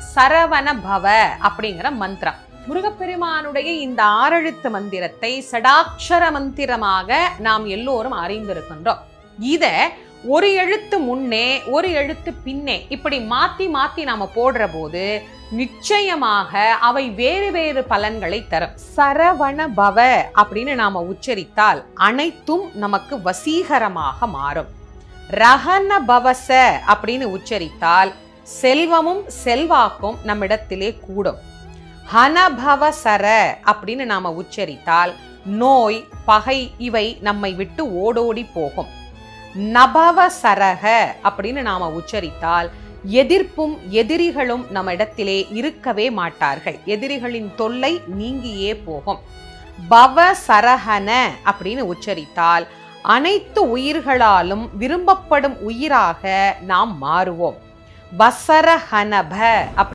சரவண பவ அப்படிங்கிற மந்திரம். முருகப்பெருமானுடைய இந்த 6 எழுத்து மந்திரத்தை சடாட்சர மந்திரமாக நாம் எல்லோரும் அறிந்திருக்கின்றோம். இத ஒரு எழுத்து முன்னே ஒரு எழுத்து பின்னே இப்படி மாத்தி மாத்தி நாம போடுற போது நிச்சயமாக அவை வேறு வேறு பலன்களை தரும். சரவண பவ அப்படின்னு நாம உச்சரித்தால் அனைத்தும் நமக்கு வசீகரமாக மாறும். ரஹன பவச அப்படின்னு உச்சரித்தால் செல்வமும் செல்வாக்கும் நம்மிடத்திலே கூடும். ஹனபவசர அப்படின்னு நாம உச்சரித்தால் நோய் பகை இவை நம்மை விட்டு ஓடோடி போகும். நபவசரக அப்படின்னு நாம உச்சரித்தால் எதிர்ப்பும் எதிரிகளும் நம்ம இடத்திலே இருக்கவே மாட்டார்கள். எதிரிகளின் தொல்லை நீங்கியே போகும். பவசரஹன அப்படின்னு உச்சரித்தால் அனைத்து உயிர்களாலும் விரும்பப்படும் உயிராக நாம் மாறுவோம். வசரஹனப